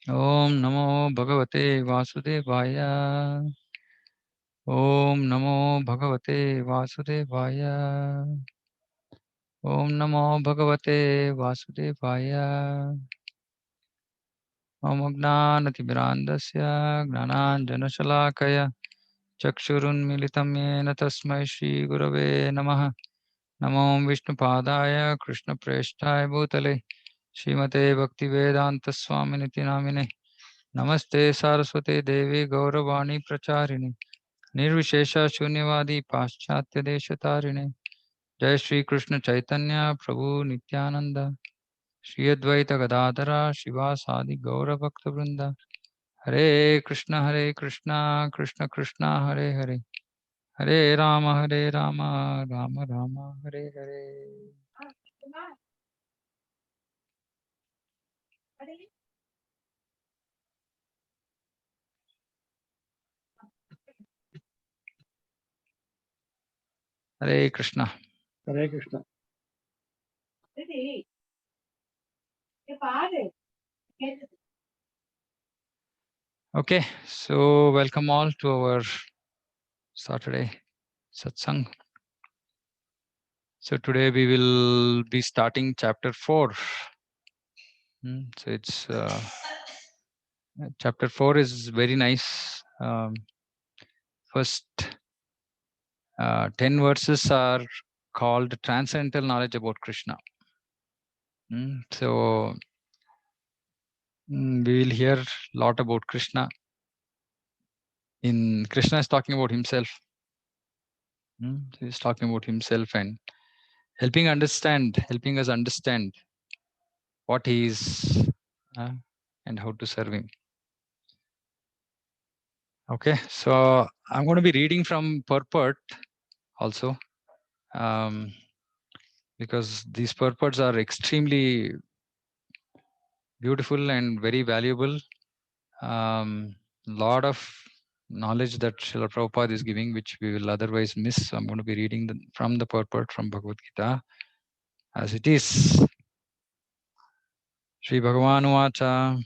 Om Namo Bhagavate Vasudevaya. Om Namo Bhagavate Vasudevaya. Om Namo Bhagavate Vasudevaya. Om Gnanatimirandasya Gnananjanashalakaya Chakshurunmilitam Yena Tasmai Shri Gurave Namaha. Namo Vishnupadaya Krishna Presthaya Bhutale Srimate Bhaktivedanta Swaminiti Namine. Namaste Saraswate Devi Gauravani Pracharini Nirvishesha Shunyavadi Paschatya Deshatarine. Jai Shri Krishna Chaitanya Prabhu Nityananda Shri Advaita Gadadhara Shivasadi Gaura Bhakta Vrinda. Hare Krishna Krishna Krishna Hare Hare Hare Rama Rama Rama Hare Hare. Hare Krishna. Hare Krishna. Okay, so welcome all to our Saturday satsang. So today we will be starting chapter 4. So it's chapter 4 is very nice. First 10 verses are called transcendental knowledge about Krishna. So we will hear a lot about Krishna. In Krishna is talking about himself. He's talking about himself and helping us understand what he is and how to serve him. Okay, so I'm going to be reading from purport also, because these purports are extremely beautiful and very valuable. Lot of knowledge that Srila Prabhupada is giving, which we will otherwise miss. So I'm going to be reading from the purport from Bhagavad Gita as it is. Shri Bhagavan Vacha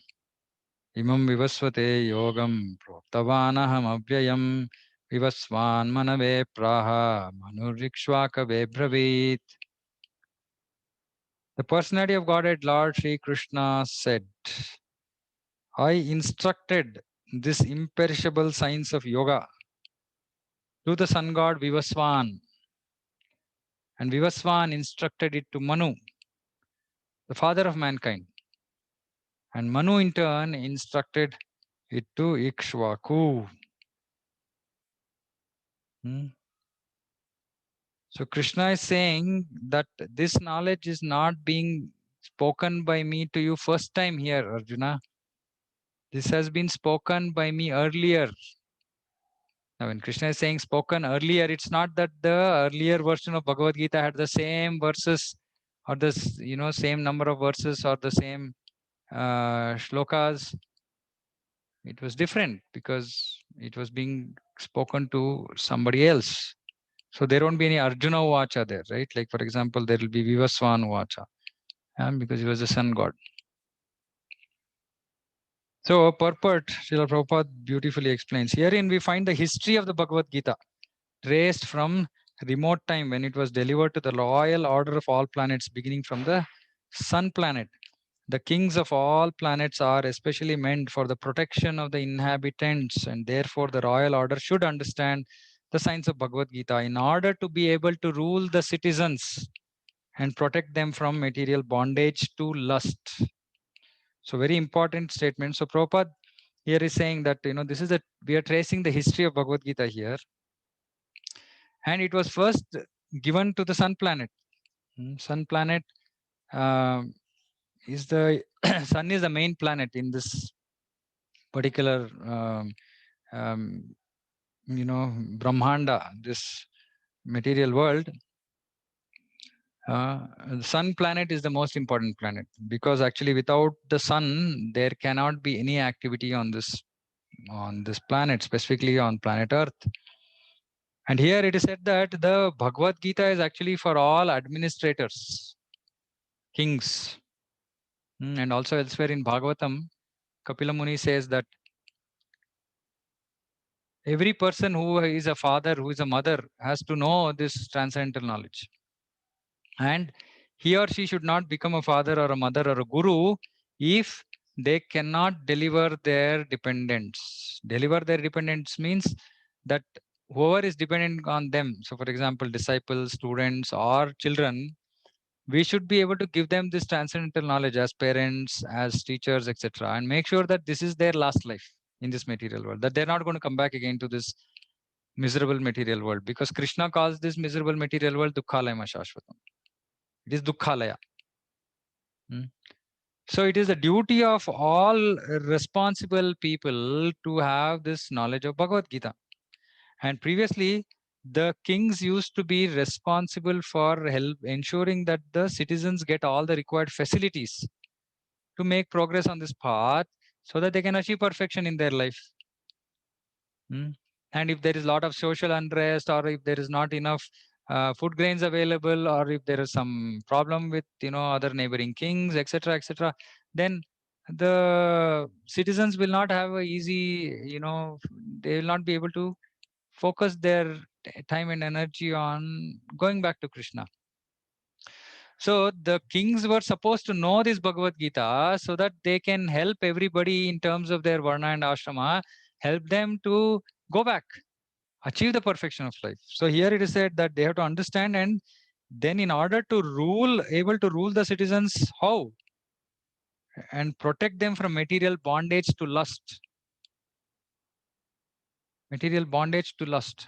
Imam Vivasvate Yogam Proktavanaham Avyayam Vivasvan Manave Praha Manurikshvaka Bravit. The personality of Godhead Lord Sri Krishna said, I instructed this imperishable science of yoga to the sun god Vivasvan, and Vivasvan instructed it to Manu, the father of mankind, and Manu in turn instructed it to Ikshvaku. So Krishna is saying that this knowledge is not being spoken by me to you first time here, Arjuna. This has been spoken by me earlier. Now, when Krishna is saying spoken earlier, it's not that the earlier version of Bhagavad Gita had the same verses or the same number of verses or the same shlokas. It was different because it was being spoken to somebody else. So there won't be any Arjuna Vacha there, right? Like for example, there will be Vivasvan Vacha, because he was the sun god. So purport, Srila Prabhupada beautifully explains. Herein we find the history of the Bhagavad Gita, traced from remote time when it was delivered to the royal order of all planets, beginning from the sun planet. The kings of all planets are especially meant for the protection of the inhabitants, and therefore the royal order should understand the science of Bhagavad Gita in order to be able to rule the citizens and protect them from material bondage to lust. So very important statement. So Prabhupada here is saying that this is we are tracing the history of Bhagavad Gita here, and it was first given to the sun planet. Sun planet is the sun is the main planet in this particular Brahmanda, this material world. The sun planet is the most important planet because actually without the sun there cannot be any activity on this planet, specifically on planet Earth. And here it is said that the Bhagavad Gita is actually for all administrators, kings, and also elsewhere in Bhagavatam, Kapila Muni says that every person who is a father, who is a mother, has to know this transcendental knowledge. And he or she should not become a father or a mother or a guru if they cannot deliver their dependents. Deliver their dependents means that whoever is dependent on them, so for example, disciples, students, or children, we should be able to give them this transcendental knowledge as parents, as teachers, etc., and make sure that this is their last life in this material world, that they're not going to come back again to this miserable material world, because Krishna calls this miserable material world Dukkhalayam Shashvatam. It is Dukkhalaya. So it is the duty of all responsible people to have this knowledge of Bhagavad Gita. And previously, the kings used to be responsible for ensuring that the citizens get all the required facilities to make progress on this path so that they can achieve perfection in their life. And if there is a lot of social unrest, or if there is not enough food grains available, or if there is some problem with other neighboring kings, etc., then the citizens will not have a easy, they will not be able to focus their time and energy on going back to Krishna. So the kings were supposed to know this Bhagavad Gita so that they can help everybody in terms of their varna and ashrama, help them to go back, achieve the perfection of life. So here it is said that they have to understand, and then in order to rule, able to rule the citizens, how? And protect them from material bondage to lust. Material bondage to lust.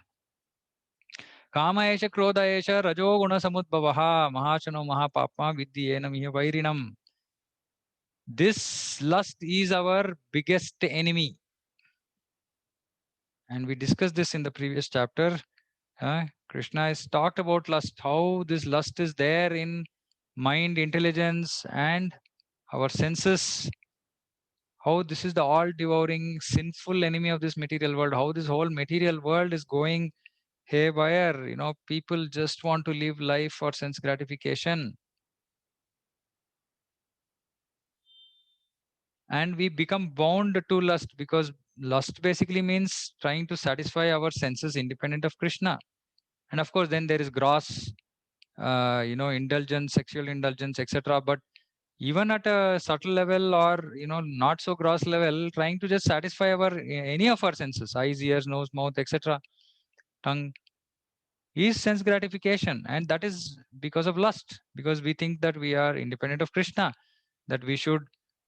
Kama esha krodha esha rajo guna samudbhavaha mahachano mahapapma vidyena miha vairinam. This lust is our biggest enemy. And we discussed this in the previous chapter. Krishna has talked about lust, how this lust is there in mind, intelligence, and our senses, how this is the all-devouring, sinful enemy of this material world, how this whole material world is going haywire. People just want to live life for sense gratification. And we become bound to lust, because lust basically means trying to satisfy our senses independent of Krishna. And of course, then there is gross, indulgence, sexual indulgence, etc. But even at a subtle level, or not so gross level, trying to just satisfy any of our senses, eyes, ears, nose, mouth, etc., tongue, is sense gratification. And that is because of lust, because we think that we are independent of Krishna, that we should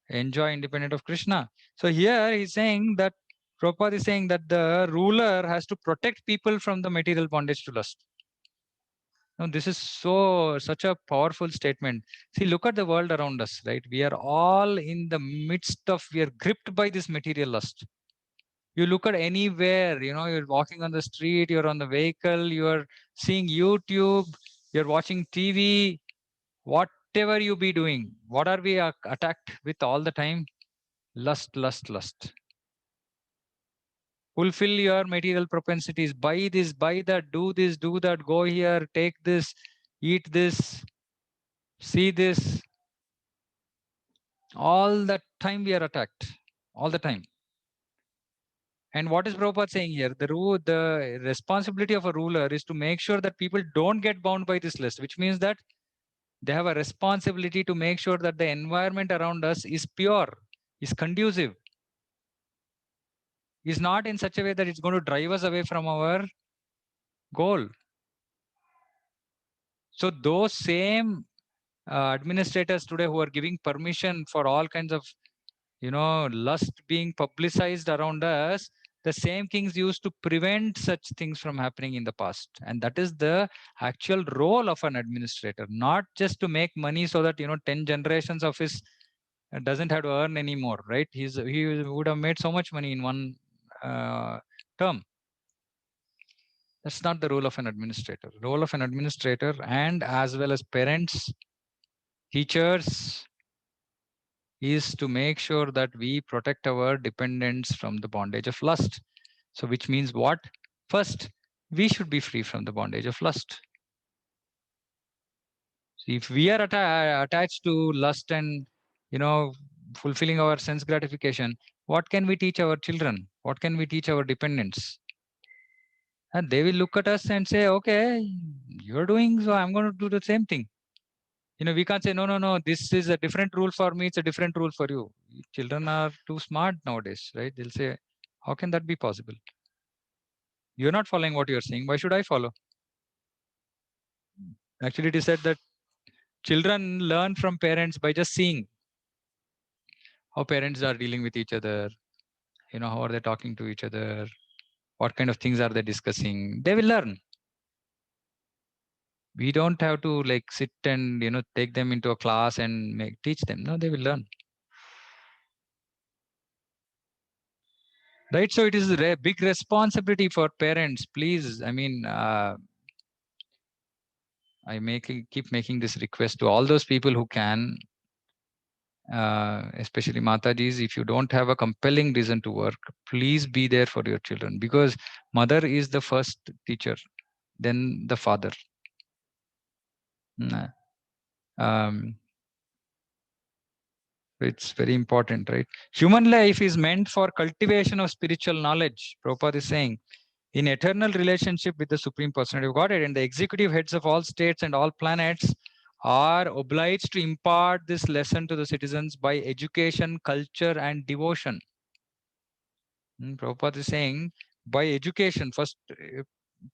enjoy independent of Krishna. So here he's saying that, Prabhupada is saying that the ruler has to protect people from the material bondage to lust. Now, this is such a powerful statement. See, look at the world around us, right? We are all in the midst of, we are gripped by this material lust. You look at anywhere, you're walking on the street, you're on the vehicle, you're seeing YouTube, you're watching TV, whatever you be doing, what are we attacked with all the time? Lust, lust, lust. Fulfill your material propensities. Buy this, buy that, do this, do that, go here, take this, eat this, see this. All the time we are attacked. All the time. And what is Prabhupada saying here? The responsibility of a ruler is to make sure that people don't get bound by this list, which means that they have a responsibility to make sure that the environment around us is pure, is conducive, is not in such a way that it's going to drive us away from our goal. So those same administrators today who are giving permission for all kinds of, lust being publicized around us, the same kings used to prevent such things from happening in the past. And that is the actual role of an administrator, not just to make money so that 10 generations of his doesn't have to earn anymore, right? He would have made so much money in one term. That's not the role of an administrator. The role of an administrator, and as well as parents, teachers, is to make sure that we protect our dependents from the bondage of lust. So which means what? First, we should be free from the bondage of lust. So if we are attached to lust and fulfilling our sense gratification, what can we teach our children? What can we teach our dependents? And they will look at us and say, okay, you're doing, so I'm going to do the same thing. We can't say, no, no, no, this is a different rule for me. It's a different rule for you. Children are too smart nowadays, right? They'll say, how can that be possible? You're not following what you're saying. Why should I follow? Actually, it is said that children learn from parents by just seeing how parents are dealing with each other. How are they talking to each other? What kind of things are they discussing? They will learn. We don't have to like sit and take them into a class and teach them. No, they will learn. Right. So it is a big responsibility for parents. Please, I mean, keep making this request to all those people who can, especially Matajis. If you don't have a compelling reason to work, please be there for your children, because mother is the first teacher, then the father. It's very important, right? Human life is meant for cultivation of spiritual knowledge. Prabhupada is saying, in eternal relationship with the Supreme Personality of Godhead, and the executive heads of all states and all planets are obliged to impart this lesson to the citizens by education, culture, and devotion. Prabhupada is saying, by education, first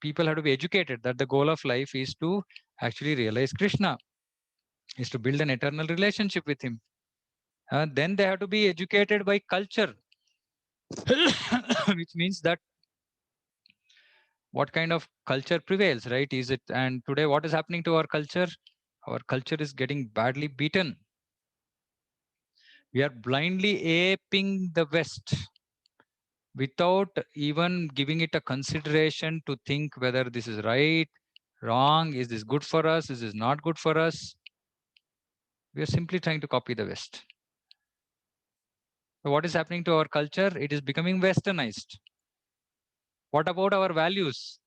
people have to be educated that the goal of life is to actually realize Krishna, is to build an eternal relationship with him. Then they have to be educated by culture, which means that what kind of culture prevails, right? Is it, and today what is happening to our culture? Our culture is getting badly beaten. We are blindly aping the West without even giving it a consideration to think whether this is right, wrong, is this good for us, is this not good for us. We are simply trying to copy the West. So what is happening to our culture? It is becoming westernized. What about our values?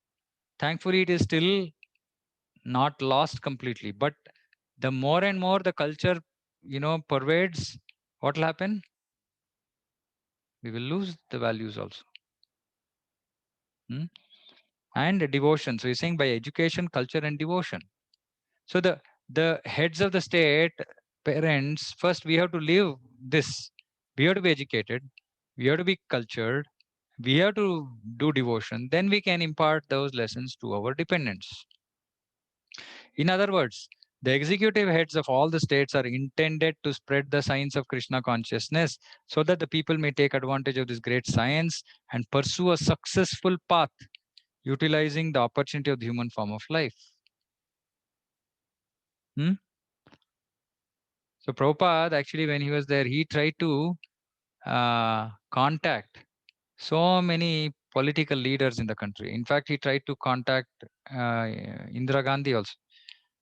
Thankfully, it is still not lost completely, but the more and more the culture pervades, what will happen? We will lose the values also. And devotion. So he's saying by education, culture, and devotion. So the heads of the state, parents, first we have to live this. We have to be educated, we have to be cultured, we have to do devotion, then we can impart those lessons to our dependents. In other words, the executive heads of all the states are intended to spread the science of Krishna consciousness so that the people may take advantage of this great science and pursue a successful path utilizing the opportunity of the human form of life. So Prabhupada, actually, when he was there, he tried to contact so many political leaders in the country. In fact, he tried to contact Indira Gandhi also.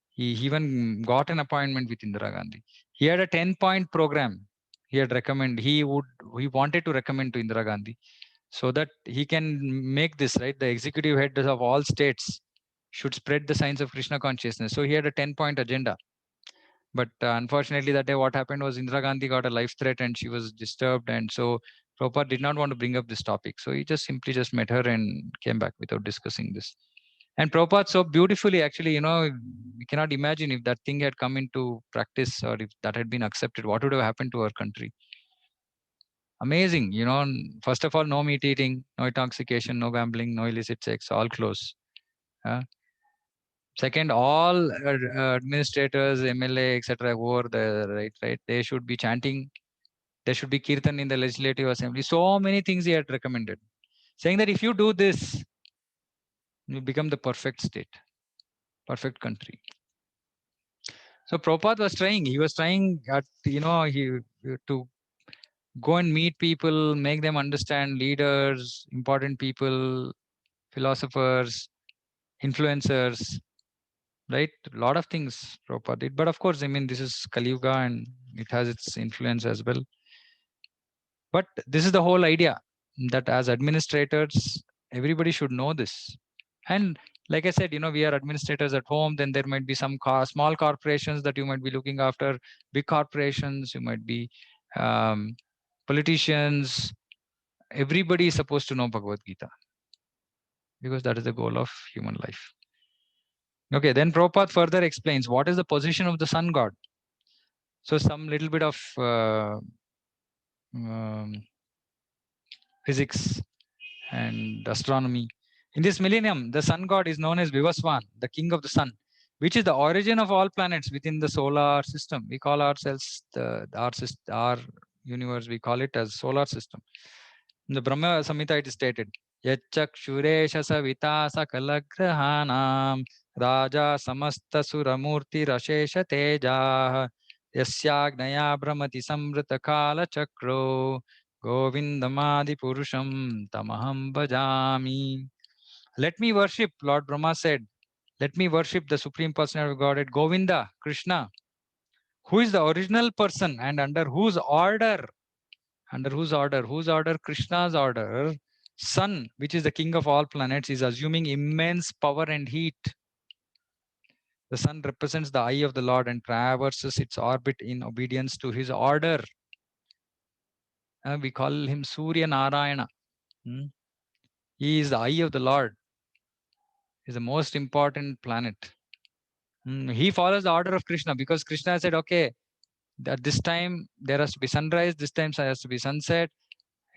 He even got an appointment with Indira Gandhi. He had a 10-point program. He had he wanted to recommend to Indira Gandhi so that he can make this, right? The executive heads of all states should spread the science of Krishna consciousness. So he had a 10-point agenda. But unfortunately, that day what happened was Indira Gandhi got a life threat and she was disturbed. And so Prabhupada did not want to bring up this topic. So he just simply just met her and came back without discussing this. And Prabhupada so beautifully, actually, we cannot imagine if that thing had come into practice or if that had been accepted, what would have happened to our country. Amazing, first of all, no meat eating, no intoxication, no gambling, no illicit sex, all close. Second, all administrators, MLA, etc., who are the right, they should be chanting. There should be kirtan in the legislative assembly. So many things he had recommended, saying that if you do this, you become the perfect state, perfect country. So Prabhupada was trying. He was trying at to go and meet people, make them understand leaders, important people, philosophers, influencers, right? A lot of things Prabhupada did. But of course, I mean, this is Kali Yuga and it has its influence as well. But this is the whole idea, that as administrators, everybody should know this. And like I said, we are administrators at home, then there might be some small corporations that you might be looking after, big corporations, you might be politicians, everybody is supposed to know Bhagavad Gita, because that is the goal of human life. Okay, then Prabhupada further explains what is the position of the sun god. So some little bit of physics and astronomy. In this millennium, the sun god is known as Vivaswan, the king of the sun, which is the origin of all planets within the solar system. We call ourselves our universe, we call it as solar system. In the Brahma Samhita it is stated, Yachakshuresha savita sakalagrahanam raja samasta suramurti rashesha teja yasyagnaya brahmati samrita kala chakro govindamadi purusham tamaham bhajami. Let me worship, Lord Brahma said, let me worship the Supreme Personality of Godhead, Govinda, Krishna, who is the original person and under whose order, whose order? Krishna's order. Sun, which is the king of all planets, is assuming immense power and heat. The sun represents the eye of the Lord and traverses its orbit in obedience to his order. We call him Surya Narayana. He is the eye of the Lord. He is the most important planet. He follows the order of Krishna, because Krishna said, okay, at this time there has to be sunrise, this time there has to be sunset,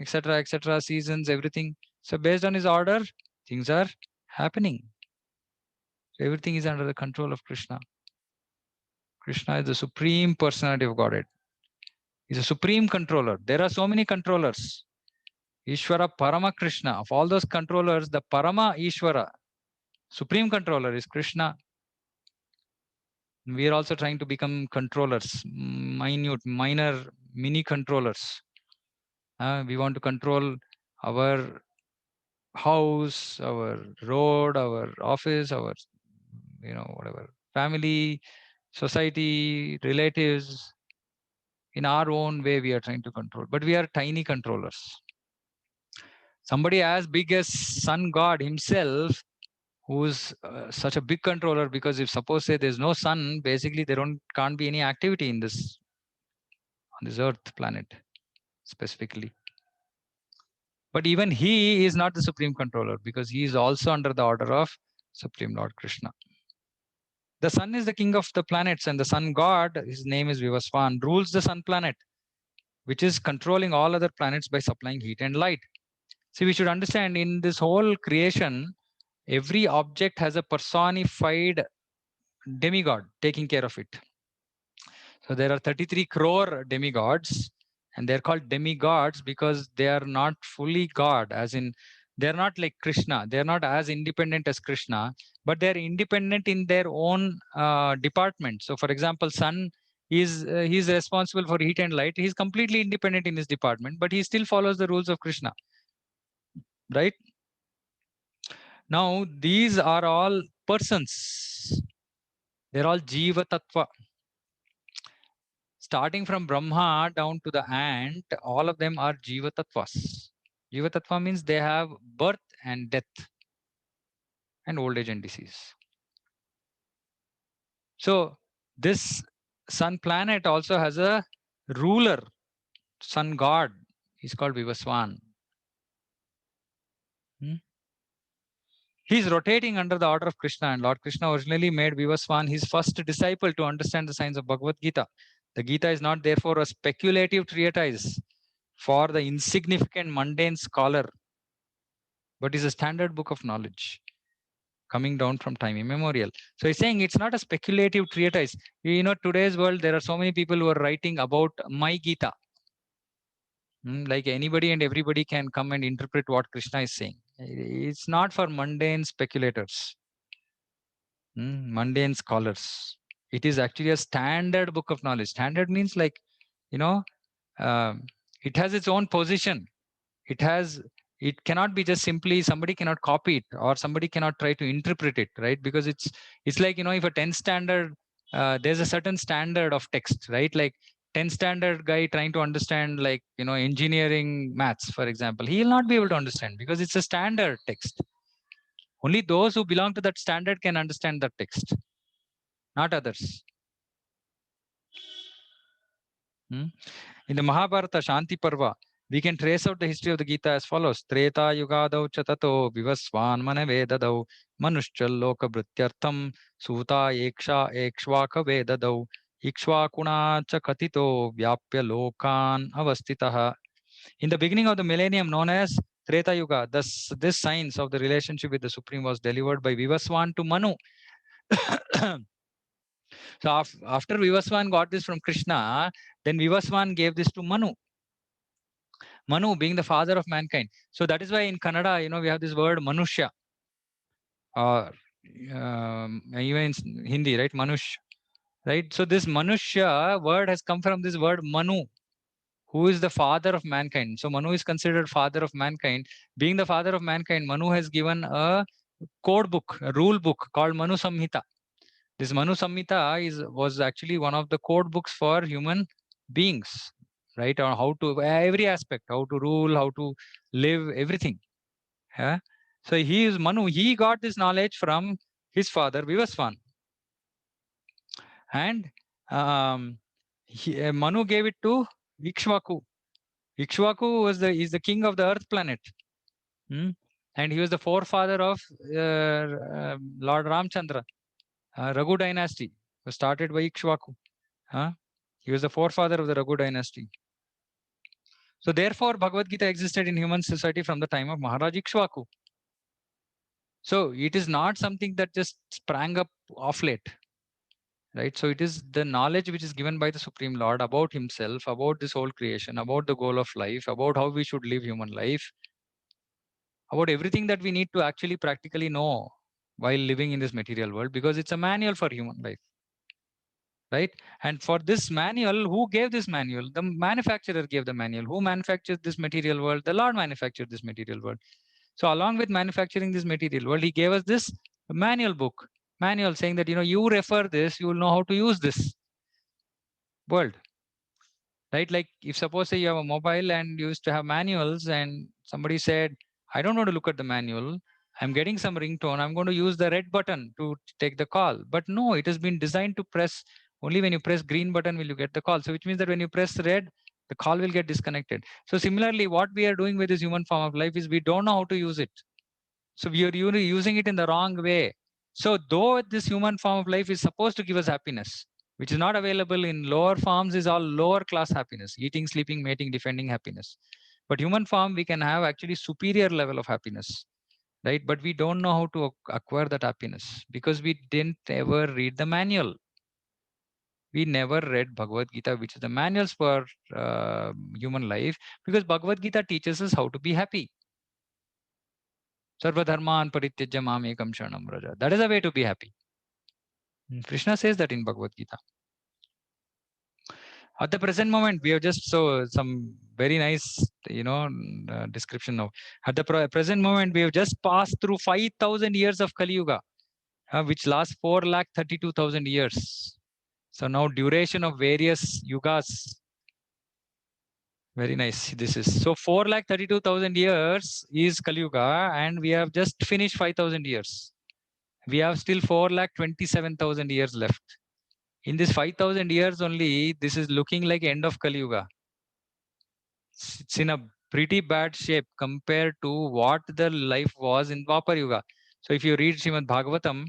etc., seasons, everything. So based on his order, things are happening. Everything is under the control of Krishna. Krishna is the Supreme Personality of Godhead. He's a supreme controller. There are so many controllers. Ishvara Parama Krishna. Of all those controllers, the Parama Ishvara, supreme controller, is Krishna. We are also trying to become controllers, minor, mini controllers. We want to control our house, our road, our office, our, whatever, family, society, relatives. In our own way, we are trying to control, but we are tiny controllers. Somebody as big as sun god himself, who's such a big controller, because if suppose say there's no sun, basically there can't be any activity in this, on this earth planet specifically. But even he is not the supreme controller, because he is also under the order of Supreme Lord Krishna. The sun is the king of the planets, and the sun god, his name is Vivaswan, rules the sun planet, which is controlling all other planets by supplying heat and light. See, we should understand, in this whole creation, every object has a personified demigod taking care of it. So there are 33 crore demigods, and they're called demigods because they are not fully God, as in they're not like Krishna. They're not as independent as Krishna, but they're independent in their own department. So for example, sun is he's responsible for heat and light. He's completely independent in his department, but he still follows the rules of Krishna, right? Now, these are all persons. They're all Jiva Tattva. Starting from Brahma down to the ant, all of them are Jiva Tattvas. Jiva Tattva means they have birth and death and old age and disease. So this sun planet also has a ruler, sun god. He's called Vivaswan. He's rotating under the order of Krishna, and Lord Krishna originally made Vivaswan his first disciple to understand the science of Bhagavad Gita. The Gita is not therefore a speculative treatise for the insignificant mundane scholar, but is a standard book of knowledge coming down from time immemorial. So he's saying it's not a speculative treatise. Today's world, there are so many people who are writing about my Gita. Like anybody and everybody can come and interpret what Krishna is saying. It's not for mundane speculators, mundane scholars. It is actually a standard book of knowledge. Standard means like, it has its own position. It cannot be just simply somebody cannot copy it, or somebody cannot try to interpret it, right? Because it's like, if a 10th standard, there's a certain standard of text, right? Like 10th standard guy trying to understand, like, engineering maths, for example, he will not be able to understand because it's a standard text. Only those who belong to that standard can understand that text, not others. In the Mahabharata Shanti Parva, we can trace out the history of the Gita as follows. Treta yugadau chatato vivasvan manavedadau manushchal loka bhrityartham suta ekshvaka vedadau ikshvakuna cha katito vyapya lokan avastitaha. In the beginning of the millennium known as Treta Yuga, this science of the relationship with the Supreme was delivered by Vivaswan to Manu. So after Vivaswan got this from Krishna, then Vivaswan gave this to Manu. Manu being the father of mankind. So that is why in Kannada, we have this word Manushya. Or even in Hindi, right? Manush. Right? So this Manushya word has come from this word Manu, who is the father of mankind. So Manu is considered father of mankind. Being the father of mankind, Manu has given a code book, a rule book called Manu Samhita. This Manu Samhita was actually one of the code books for human beings, right? On how to, every aspect, how to rule, how to live, everything. Yeah? So he is Manu. He got this knowledge from his father Vivasvan. And Manu gave it to Ikshvaku. Ikshvaku is the king of the earth planet. And he was the forefather of Lord Ramchandra. Raghu dynasty was started by Ikshvaku. He was the forefather of the Raghu dynasty. So therefore, Bhagavad Gita existed in human society from the time of Maharaj Ikshvaku. So it is not something that just sprang up off late. Right? So it is the knowledge which is given by the Supreme Lord about himself, about this whole creation, about the goal of life, about how we should live human life, about everything that we need to actually practically know while living in this material world, because it's a manual for human life. Right? And for this manual, who gave this manual? The manufacturer gave the manual. Who manufactured this material world? The Lord manufactured this material world. So along with manufacturing this material world, he gave us this manual book, manual saying that, you refer this, you will know how to use this world. Right? Like if suppose say you have a mobile and you used to have manuals and somebody said, I don't want to look at the manual. I'm getting some ringtone. I'm going to use the red button to take the call. But no, it has been designed to press only when you press green button will you get the call. So which means that when you press red, the call will get disconnected. So similarly, what we are doing with this human form of life is we don't know how to use it. So we are using it in the wrong way. So though this human form of life is supposed to give us happiness, which is not available in lower forms, is all lower class happiness, eating, sleeping, mating, defending happiness. But human form, we can have actually superior level of happiness, right? But we don't know how to acquire that happiness because we didn't ever read the manual. We never read Bhagavad Gita, which is the manuals for human life, because Bhagavad Gita teaches us how to be happy. Sarva dharman parityajya mam ekam sharanam vraja. That is a way to be happy. Krishna says that in Bhagavad Gita. At the present moment, we have just saw some very nice, description now. At the present moment, we have just passed through 5,000 years of Kali Yuga, which lasts 4,32,000 years. So now duration of various yugas. Very nice. This is so 4,32,000 years is Kali Yuga, and we have just finished 5,000 years. We have still 4,27,000 years left. In this 5,000 years only, this is looking like end of Kali Yuga. It's in a pretty bad shape compared to what the life was in Dwapar Yuga. So if you read Srimad Bhagavatam,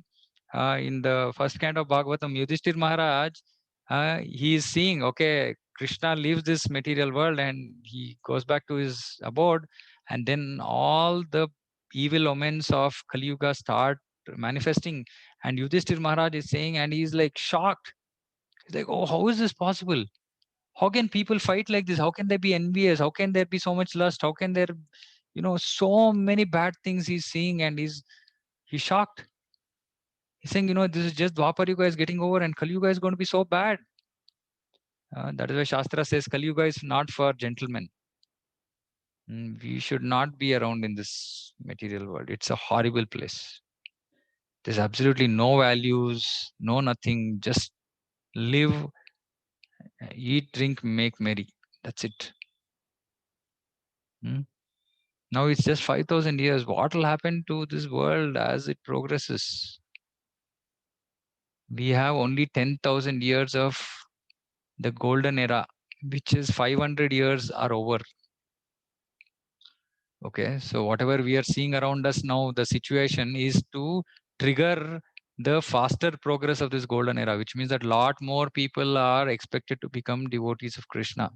in the first canto of Bhagavatam, Yudhishthir Maharaj, he is seeing, okay, Krishna leaves this material world and he goes back to his abode, and then all the evil omens of Kali Yuga start manifesting. And Yudhishthir Maharaj is saying, and he's like shocked. He's like, oh, how is this possible? How can people fight like this? How can they be envious? How can there be so much lust? How can there, so many bad things he's seeing, and he's shocked. He's saying, this is just Dwapar Yuga is getting over and Kali Yuga is going to be so bad. That is why Shastra says Kali Yuga is not for gentlemen. We should not be around in this material world. It's a horrible place. There's absolutely no values, no nothing. Just live, eat, drink, make merry. That's it. Now it's just 5,000 years. What will happen to this world as it progresses? We have only 10,000 years of the golden era. which is 500 years are over. Okay, so whatever we are seeing around us now, the situation is to trigger the faster progress of this golden era, which means that a lot more people are expected to become devotees of Krishna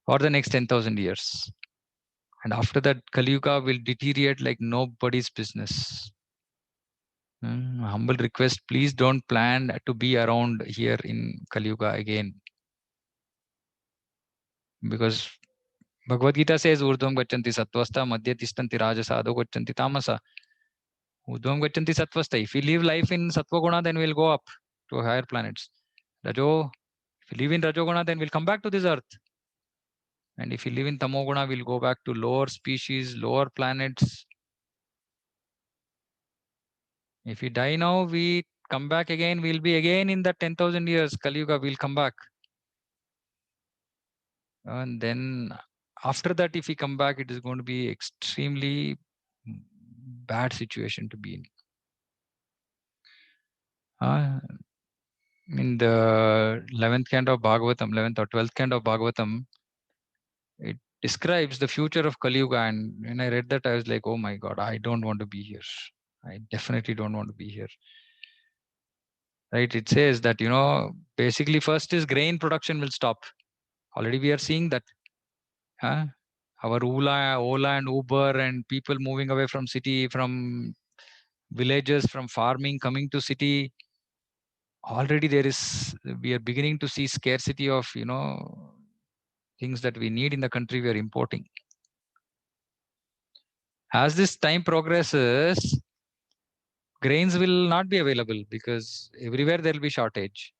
for the next 10,000 years. And after that, Kali Yuga will deteriorate like nobody's business. Humble request, please don't plan to be around here in Kali Yuga again. Because Bhagavad Gita says, Urdhvam gachanti sattvastha, madhya tishtanti rajasa, adho gachanti tamasa. Urdhvam gachanti sattvastha. If we live life in Sattva-guna, then we'll go up to higher planets. Rajo, if we live in Rajoguna, then we'll come back to this earth. And if we live in Tamoguna, we'll go back to lower species, lower planets. If we die now, we come back again, we'll be again in the 10,000 years. Kali Yuga, we'll come back. And then after that, if we come back, it is going to be extremely bad situation to be in. In the 11th canto of Bhagavatam, 11th or 12th canto of Bhagavatam, it describes the future of Kali Yuga. And when I read that, I was like, oh my God, I don't want to be here. I definitely don't want to be here. Right? It says that, basically first is grain production will stop. Already we are seeing that. Our Ola and Uber and people moving away from city, from villages, from farming, coming to city. Already we are beginning to see scarcity of, things that we need in the country we are importing. As this time progresses, grains will not be available because everywhere there will be shortage.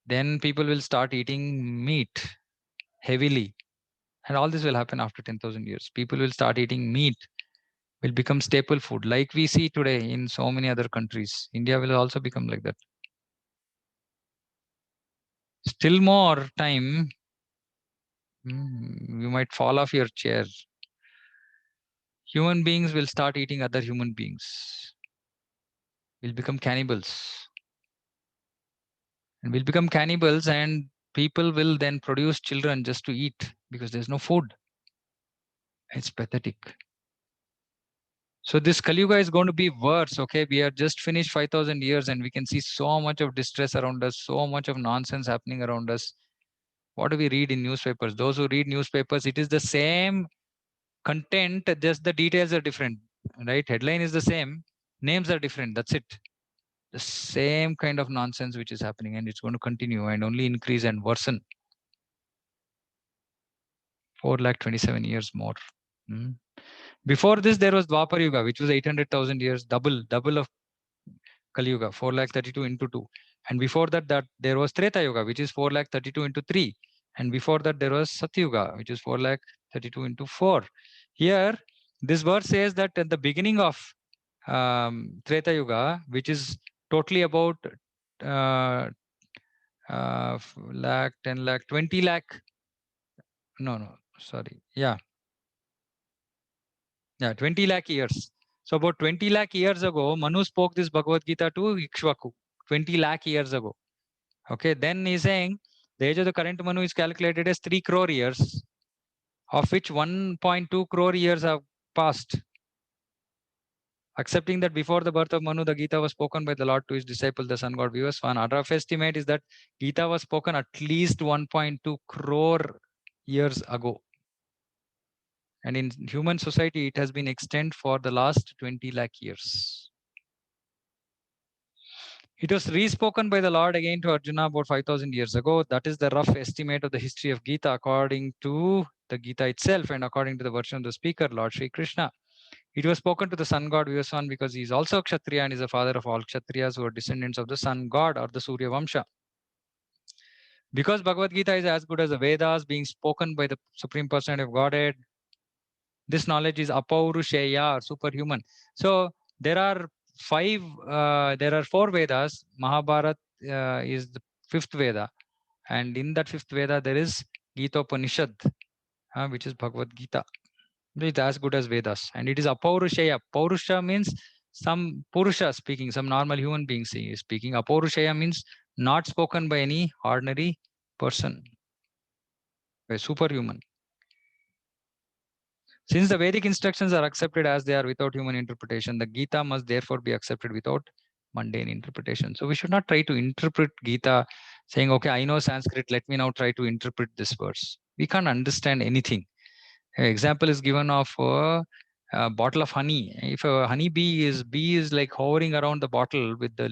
Then people will start eating meat heavily. And all this will happen after 10,000 years. People will start eating meat, will become staple food like we see today in so many other countries. India will also become like that. Still more time, you might fall off your chair. Human beings will start eating other human beings. Will become cannibals. And will become cannibals, and people will then produce children just to eat because there's no food. It's pathetic. So this Kali Yuga is going to be worse. Okay, we are just finished 5,000 years and we can see so much of distress around us, so much of nonsense happening around us. What do we read in newspapers? Those who read newspapers, it is the same content, just the details are different, right? Headline is the same, names are different. That's it. The same kind of nonsense which is happening, and it's going to continue and only increase and worsen. 4,27,000 years more. Before this, there was Dwapar Yuga, which was 800,000 years, double of Kali Yuga, 4,32,000 into 2. And before that, there was Treta Yuga, which is 4,32,000 into 3. And before that, there was Satya Yuga, which is 4,32,000 into 4. Here, this verse says that at the beginning of Treta Yuga, which is totally about lakh, 10 lakh, 20 lakh. No, sorry. Yeah, 20 lakh years. So about 20 lakh years ago, Manu spoke this Bhagavad Gita to Ikshvaku, 20 lakh years ago. Okay, then he's saying the age of the current Manu is calculated as 3 crore years, of which 1.2 crore years have passed. Accepting that before the birth of Manu, the Gita was spoken by the Lord to his disciple, the sun god Vivasvan. Our rough estimate is that Gita was spoken at least 1.2 crore years ago. And in human society, it has been extant for the last 20 lakh years. It was re-spoken by the Lord again to Arjuna about 5,000 years ago. That is the rough estimate of the history of Gita according to the Gita itself and according to the version of the speaker, Lord Sri Krishna. It was spoken to the sun god Vivasvan because he is also a Kshatriya and is the father of all Kshatriyas who are descendants of the sun god or the Surya Vamsha. Because Bhagavad Gita is as good as the Vedas being spoken by the Supreme Personality of Godhead, this knowledge is apaurusheya or superhuman. So there are four Vedas. Mahabharata is the fifth Veda. And in that fifth Veda, there is Gita Upanishad, which is Bhagavad Gita. It's as good as Vedas. And it is apaurusheya. Paurusha means some Purusha speaking, some normal human being speaking. Apaurusheya means not spoken by any ordinary person, a superhuman. Since the Vedic instructions are accepted as they are without human interpretation, the Gita must therefore be accepted without mundane interpretation. So we should not try to interpret Gita saying, okay, I know Sanskrit, let me now try to interpret this verse. We can't understand anything. An example is given of a bottle of honey. If a honey bee is like hovering around the bottle with the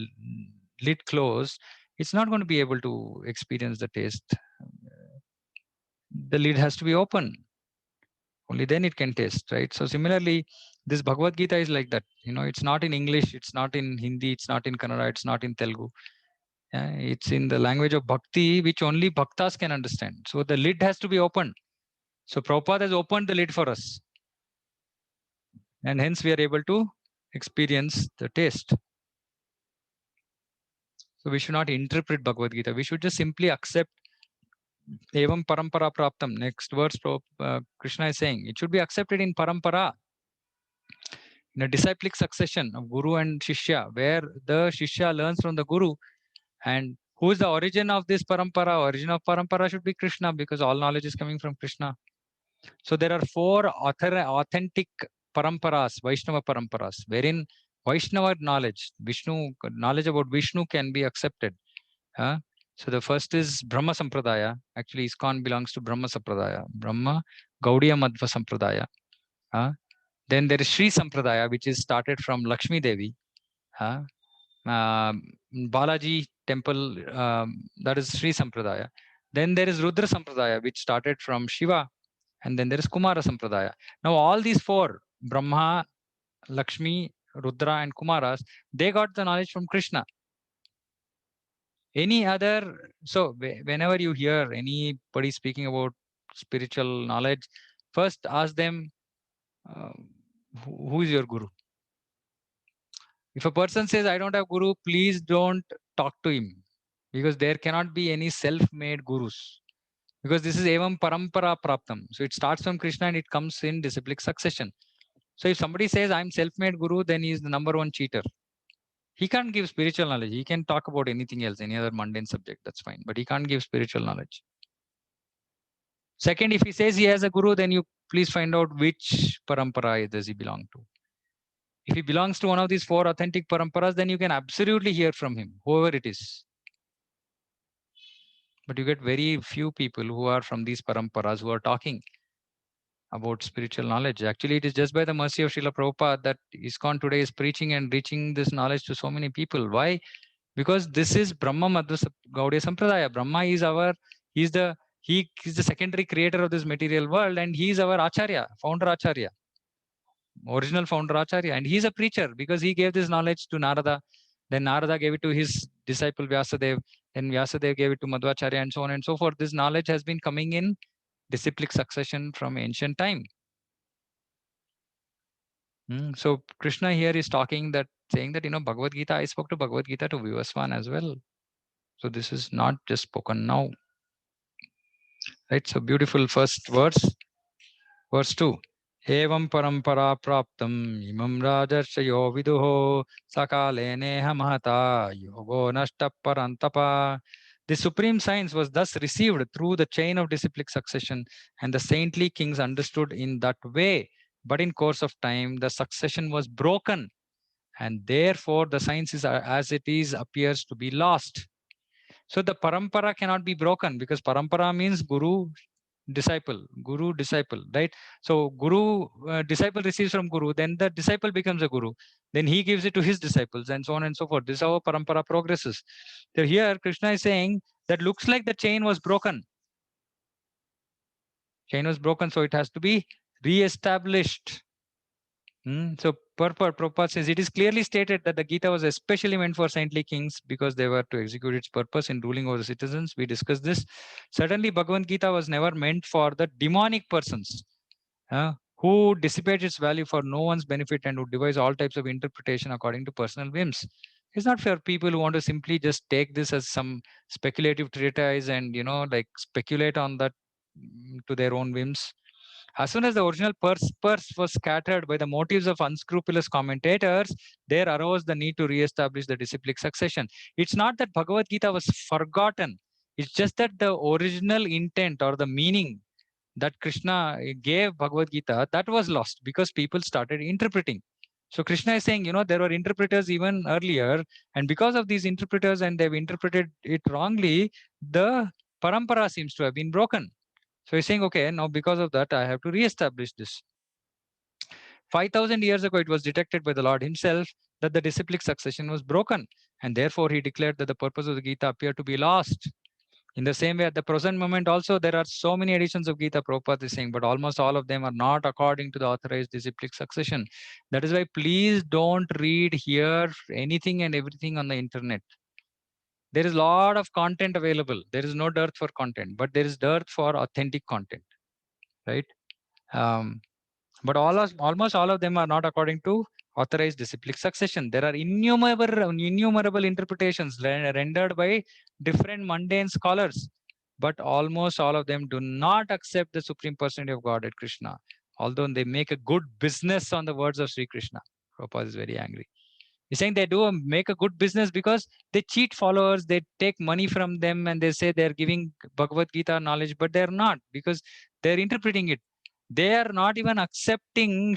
lid closed, it's not going to be able to experience the taste. The lid has to be open. Only then it can taste, right? So similarly, this Bhagavad Gita is like that. It's not in English, it's not in Hindi, it's not in Kannada, it's not in Telugu. It's in the language of bhakti, which only bhaktas can understand. So the lid has to be opened. So Prabhupada has opened the lid for us. And hence we are able to experience the taste. So we should not interpret Bhagavad Gita. We should just simply accept Evam Parampara Praptam. Next verse, Krishna is saying, it should be accepted in Parampara, in a disciplic succession of Guru and Shishya, where the Shishya learns from the Guru. And who is the origin of this Parampara? Origin of Parampara should be Krishna, because all knowledge is coming from Krishna. So there are 4 authentic Paramparas, Vaishnava Paramparas, wherein Vaishnava knowledge, knowledge about Vishnu can be accepted. So the first is Brahma Sampradaya. Actually, ISKCON belongs to Brahma Sampradaya. Brahma Gaudiya Madhva Sampradaya. Then there is Sri Sampradaya, which is started from Lakshmi Devi. Balaji temple, that is Sri Sampradaya. Then there is Rudra Sampradaya, which started from Shiva. And then there is Kumara Sampradaya. Now all these 4, Brahma, Lakshmi, Rudra and Kumaras, they got the knowledge from Krishna. Any other, so whenever you hear anybody speaking about spiritual knowledge, first ask them, who is your guru? If a person says, I don't have guru, please don't talk to him, because there cannot be any self-made gurus, because this is evam parampara praptam. So it starts from Krishna and it comes in disciplic succession. So if somebody says, I'm self-made guru, then he is the number 1 cheater. He can't give spiritual knowledge. He can talk about anything else, any other mundane subject, that's fine. But he can't give spiritual knowledge. Second, if he says he has a guru, then you please find out which parampara does he belong to. If he belongs to one of these 4 authentic paramparas, then you can absolutely hear from him, whoever it is. But you get very few people who are from these paramparas who are talking about spiritual knowledge. Actually, it is just by the mercy of Srila Prabhupada that ISKCON today is preaching and reaching this knowledge to so many people. Why? Because this is Brahma Madhva Gaudiya Sampradaya. Brahma is he is the secondary creator of this material world, and he is our Acharya, founder Acharya, original founder Acharya. And he is a preacher because he gave this knowledge to Narada. Then Narada gave it to his disciple Vyasadeva. Then Vyasadeva gave it to Madhvacharya, and so on and so forth. This knowledge has been coming in disciplic succession from ancient time. So Krishna here is saying that, Bhagavad Gita, I spoke to Bhagavad Gita to Vivaswan as well. So this is not just spoken now. Right? So beautiful first verse. Verse 2. Evam parampara praptam imam rajarshayo viduho sakale neha mahata yogo nashta parantapa. The supreme science was thus received through the chain of disciplic succession, and the saintly kings understood in that way. But in course of time, the succession was broken, and therefore the science is as it is appears to be lost. So the parampara cannot be broken, because parampara means guru disciple, right? So guru disciple receives from guru, then the disciple becomes a guru, then he gives it to his disciples, and so on and so forth. This is how parampara progresses. So here Krishna is saying that looks like the chain was broken. So it has to be re-established. So Prabhupada says it is clearly stated that the Gita was especially meant for saintly kings because they were to execute its purpose in ruling over the citizens. We discussed this. Certainly Bhagavad Gita was never meant for the demonic persons who dissipate its value for no one's benefit and who devise all types of interpretation according to personal whims. It's not for people who want to simply just take this as some speculative treatise and speculate on that to their own whims. As soon as the original purpose was scattered by the motives of unscrupulous commentators, there arose the need to re-establish the disciplic succession. It's not that Bhagavad Gita was forgotten. It's just that the original intent or the meaning that Krishna gave Bhagavad Gita, that was lost because people started interpreting. So Krishna is saying, there were interpreters even earlier, and because of these interpreters and they've interpreted it wrongly, the parampara seems to have been broken. So he's saying, okay, now because of that, I have to reestablish this. 5,000 years ago, it was detected by the Lord himself that the disciplic succession was broken, and therefore he declared that the purpose of the Gita appeared to be lost. In the same way, at the present moment also, there are so many editions of Gita, Prabhupada is saying, but almost all of them are not according to the authorized disciplic succession. That is why please don't read here anything and everything on the internet. There is a lot of content available. There is no dearth for content, but there is dearth for authentic content, right? But almost all of them are not according to authorized disciplic succession. There are innumerable interpretations rendered by different mundane scholars, but almost all of them do not accept the Supreme Personality of Godhead, Krishna, although they make a good business on the words of Sri Krishna. Prabhupada is very angry. He's saying they do make a good business because they cheat followers, they take money from them, and they say they're giving Bhagavad Gita knowledge, but they're not, because they're interpreting it. They are not even accepting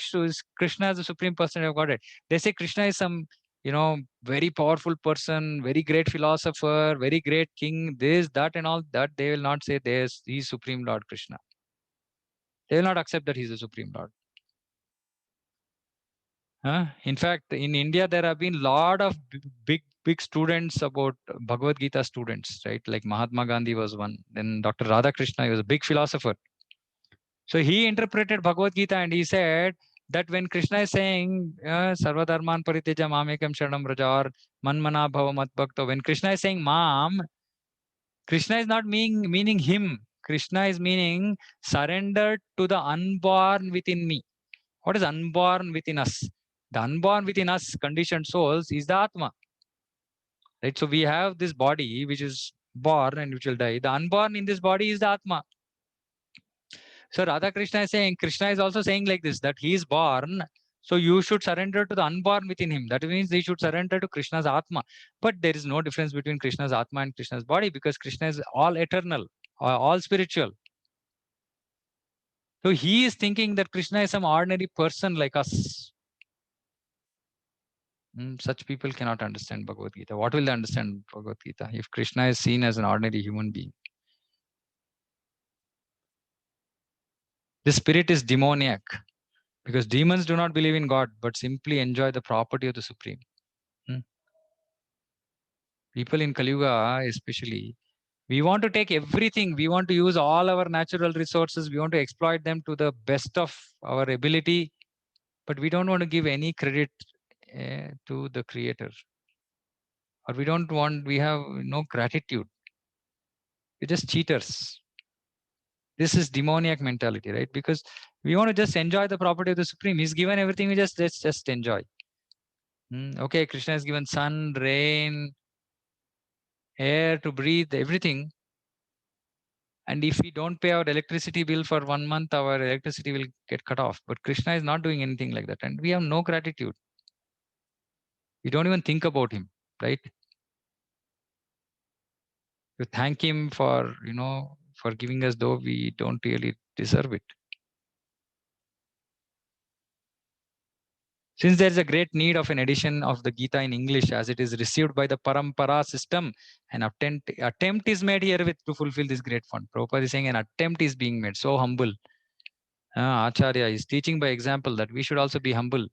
Krishna as the Supreme Personality of Godhead. They say Krishna is some, very powerful person, very great philosopher, very great king, this, that, and all that. They will not say he's Supreme Lord Krishna. They will not accept that he's the Supreme Lord. In fact, in India, there have been a lot of big students about Bhagavad Gita students, right? Like Mahatma Gandhi was one. Then Dr. Radhakrishna, he was a big philosopher. So he interpreted Bhagavad Gita and he said that when Krishna is saying Sarvadharman Pariteja Mamekam Sharanam Raja or Manmana Bhava Mat Bhakta, when Krishna is saying Mam, Krishna is not meaning him. Krishna is meaning surrender to the unborn within me. What is unborn within us? The unborn within us, conditioned souls, is the Atma. Right? So we have this body which is born and which will die. The unborn in this body is the Atma. So Radha Krishna is saying, Krishna is also saying like this, that he is born. So you should surrender to the unborn within him. That means they should surrender to Krishna's Atma. But there is no difference between Krishna's Atma and Krishna's body, because Krishna is all eternal, all spiritual. So he is thinking that Krishna is some ordinary person like us. Such people cannot understand Bhagavad Gita. What will they understand Bhagavad Gita if Krishna is seen as an ordinary human being? The spirit is demoniac, because demons do not believe in God, but simply enjoy the property of the Supreme. People in Kali Yuga, especially, we want to take everything. We want to use all our natural resources. We want to exploit them to the best of our ability, but we don't want to give any credit to the Creator. Or we have no gratitude. We're just cheaters. This is demoniac mentality, right? Because we want to just enjoy the property of the Supreme. He's given everything. Let's just enjoy. Okay, Krishna has given sun, rain, air to breathe, everything. And if we don't pay our electricity bill for 1 month, our electricity will get cut off. But Krishna is not doing anything like that. And we have no gratitude. We don't even think about him, right? To thank him for, for giving us, though we don't really deserve it. Since there is a great need of an edition of the Gita in English, as it is received by the Parampara system, an attempt is made herewith to fulfill this great fund. Prabhupada is saying an attempt is being made. So humble. Acharya is teaching by example that we should also be humble.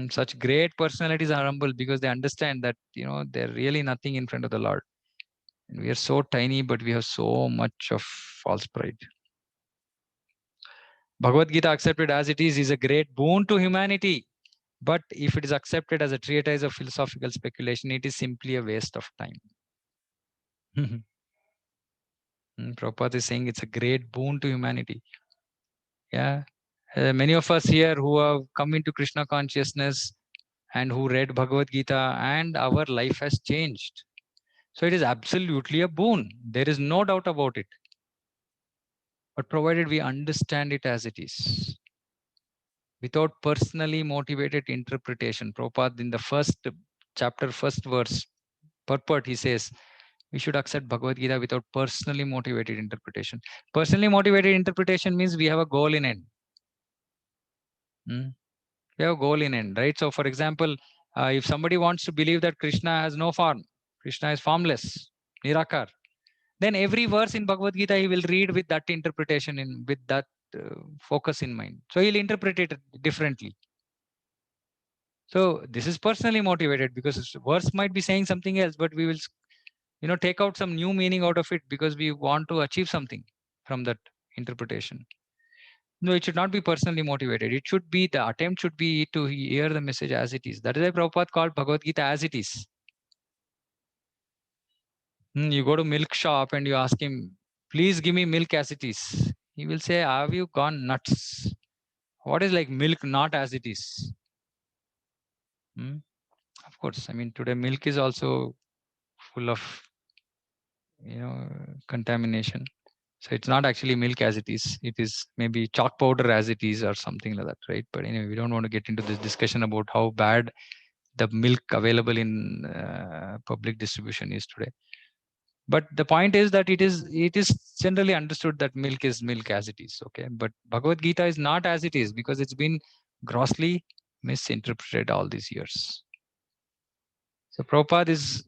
Such great personalities are humble because they understand that, they're really nothing in front of the Lord. And we are so tiny, but we have so much of false pride. Bhagavad Gita accepted as it is a great boon to humanity. But if it is accepted as a treatise of philosophical speculation, it is simply a waste of time. Prabhupada is saying it's a great boon to humanity. Yeah. Many of us here who have come into Krishna consciousness and who read Bhagavad Gita, and our life has changed. So it is absolutely a boon. There is no doubt about it. But provided we understand it as it is, without personally motivated interpretation. Prabhupada in the first chapter, first verse, purport, he says, we should accept Bhagavad Gita without personally motivated interpretation. Personally motivated interpretation means we have a goal in end. We have a goal in end, right? So, for example, if somebody wants to believe that Krishna has no form, Krishna is formless, Nirakar, then every verse in Bhagavad Gita he will read with that interpretation with that focus in mind. So he'll interpret it differently. So this is personally motivated because verse might be saying something else, but we will take out some new meaning out of it because we want to achieve something from that interpretation. No, it should not be personally motivated. It should be, the attempt should be to hear the message as it is. That is why Prabhupada called Bhagavad Gita as it is. You go to milk shop and you ask him, please give me milk as it is. He will say, have you gone nuts? What is like milk not as it is? Of course, I mean, today milk is also full of, contamination. So it's not actually milk as it is. It is maybe chalk powder as it is or something like that, right? But anyway, we don't want to get into this discussion about how bad the milk available in public distribution is today. But the point is that it is generally understood that milk is milk as it is, okay? But Bhagavad Gita is not as it is because it's been grossly misinterpreted all these years. So Prabhupada is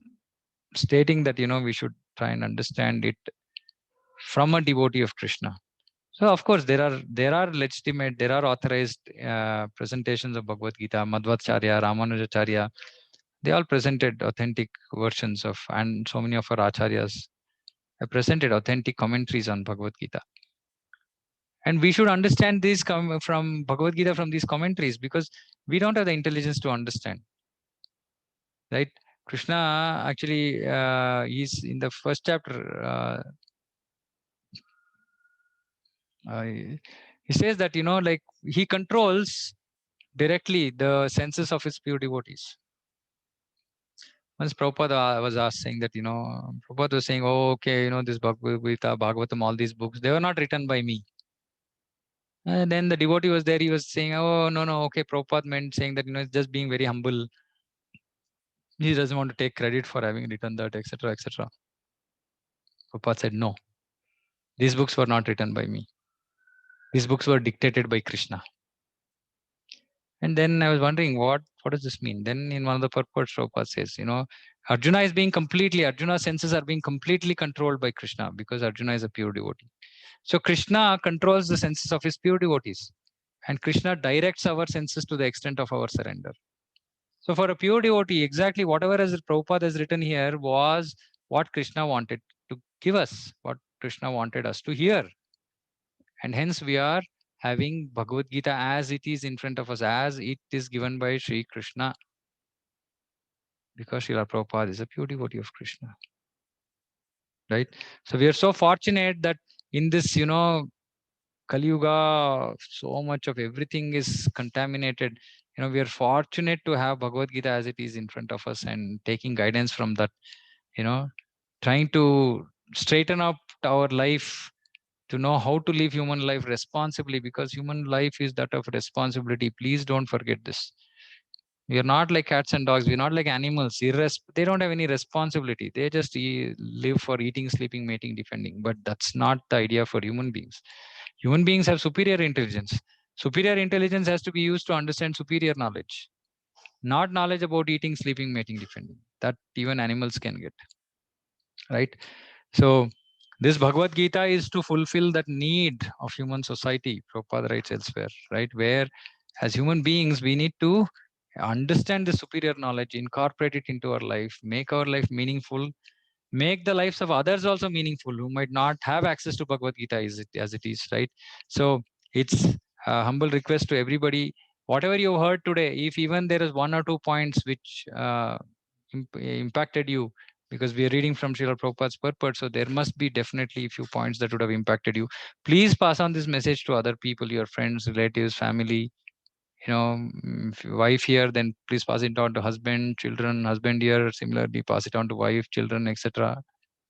stating that, we should try and understand it from a devotee of Krishna. So of course there are legitimate, there are authorized presentations of Bhagavad Gita. Madhvacharya, Ramanujacharya, they all presented authentic versions of, and so many of our acharyas have presented authentic commentaries on Bhagavad Gita. And we should understand these from Bhagavad Gita from these commentaries because we don't have the intelligence to understand. Right? Krishna actually is in the first chapter. He says that like he controls directly the senses of his pure devotees. Once Prabhupada was asked, saying that Prabhupada was saying, "Oh, okay, this Bhagavad Gita, Bhagavatam, all these books, they were not written by me." And then the devotee was there. He was saying, "Oh, no, okay." Prabhupada meant saying that it's just being very humble. He doesn't want to take credit for having written that, etc., etc. Prabhupada said, "No, these books were not written by me. These books were dictated by Krishna." And then I was wondering, what does this mean? Then in one of the purports, Prabhupada says, Arjuna's senses are being completely controlled by Krishna because Arjuna is a pure devotee. So Krishna controls the senses of his pure devotees. And Krishna directs our senses to the extent of our surrender. So for a pure devotee, exactly whatever as Prabhupada has written here was what Krishna wanted to give us, what Krishna wanted us to hear. And hence we are having Bhagavad Gita as it is in front of us, as it is given by Sri Krishna. Because Srila Prabhupada is a pure devotee of Krishna. Right? So we are so fortunate that in this, Kali Yuga, so much of everything is contaminated. We are fortunate to have Bhagavad Gita as it is in front of us and taking guidance from that, trying to straighten up our life to know how to live human life responsibly, because human life is that of responsibility. Please don't forget this. We are not like cats and dogs. We're not like animals. They don't have any responsibility. They just live for eating, sleeping, mating, defending. But that's not the idea for human beings. Human beings have superior intelligence. Superior intelligence has to be used to understand superior knowledge, not knowledge about eating, sleeping, mating, defending. That even animals can get. Right? So this Bhagavad Gita is to fulfill that need of human society. Prabhupada writes elsewhere, right? Where as human beings, we need to understand the superior knowledge, incorporate it into our life, make our life meaningful, make the lives of others also meaningful who might not have access to Bhagavad Gita as it is, right? So it's a humble request to everybody, whatever you heard today, if even there is one or two points which impacted you, because we are reading from Srila Prabhupada's purport, so there must be definitely a few points that would have impacted you. Please pass on this message to other people, your friends, relatives, family. If your wife here, then please pass it on to husband, children, husband here, similarly pass it on to wife, children, etc.,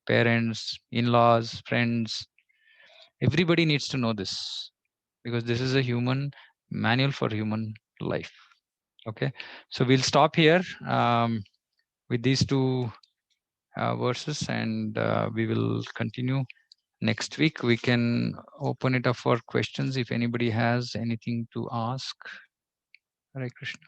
parents, in-laws, friends. Everybody needs to know this because this is a human manual for human life. Okay, so we'll stop here with these two verses, and we will continue next week. We can open it up for questions if anybody has anything to ask. Hare Krishna.